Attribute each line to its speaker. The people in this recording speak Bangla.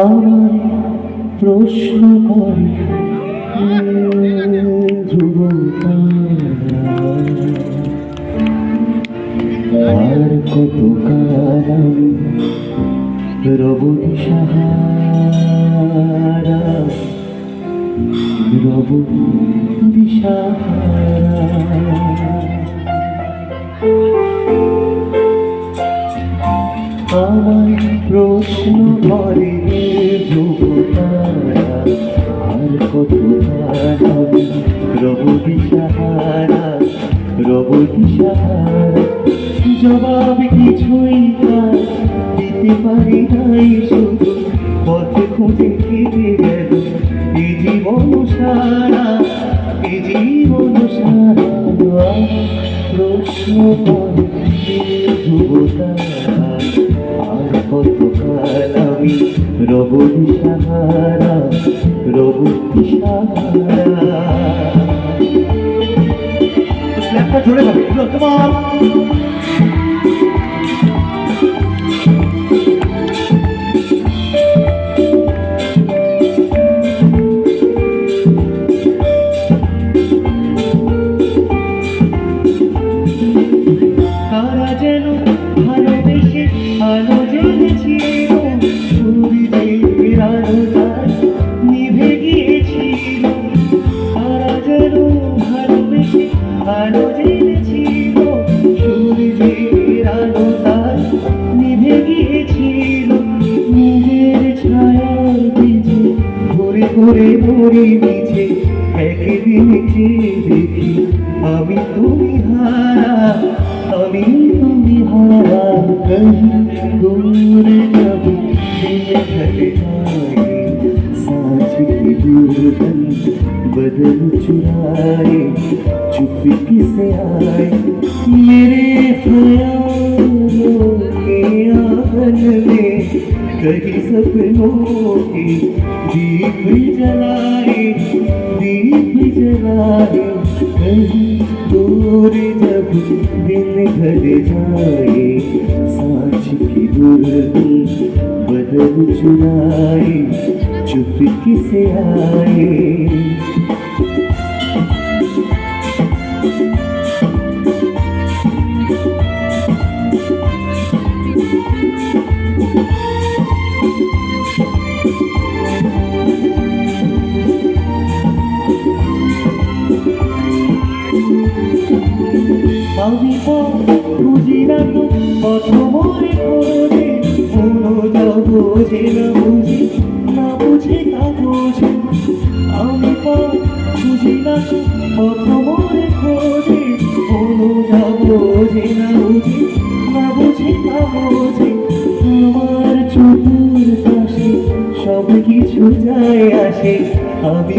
Speaker 1: আমার প্রশ্ন করে আর কত কাল আমি রব দিশাহারা, রব দিশাহারা। আমার প্রশ্ন করে ধ্রুবতারা, আর কত কাল আমি রব দিশাহারা, রব দিশাহারা। জবাব কিছুই তার দিতে পারি নাই, শুধু পথে খুঁজে কেটে গেল এই জীবন সারা, এই জীবন সারা। প্রশ্ন করে ধ্রুবতারা, আর কত কাল আমি রব দিশাহারা, রব দিশাহারা। স্ল্যাপটা জোরে হবে তোমার। তারা যেন ভালোবেসে আলো জ্বেলেছিল, সূর্যের আলোটায় নিভে গিয়েছিল। তারা যেন ভালোবেসে আলো জ্বেলেছিল, সূর্যের আলোটায় নিভে গিয়েছিল। নিজের ছায়ার পিছে ঘুরে ঘুরে মরে মিছে, একদিন চেয়ে দেখি আমি তুমি হারা, আমি তুমি হারা। कहीं दूर जब दिल ढल जाए, सांस की दुर्गन बदन चुराए, चुपके से आए मेरे ख्यालों के आंगन में, कहीं सपनों के दीप जलाए, दीप जलाए। कहीं दूर जब दिन ढल जाए, सांस की दुर्गन बदन चुराए, चुपके से आए। আমি বুঝি না তো কত মরে খোঁজে, কোনো বোঝে না বুঝি, না বুঝে তা বোঝে। আমি বুঝি না তো কত মরে খোঁজে, কোনো বোঝে না বুঝি, না বুঝে তা বোঝে। আমার চতুর পাশে সব কিছু যায় আসে, আমি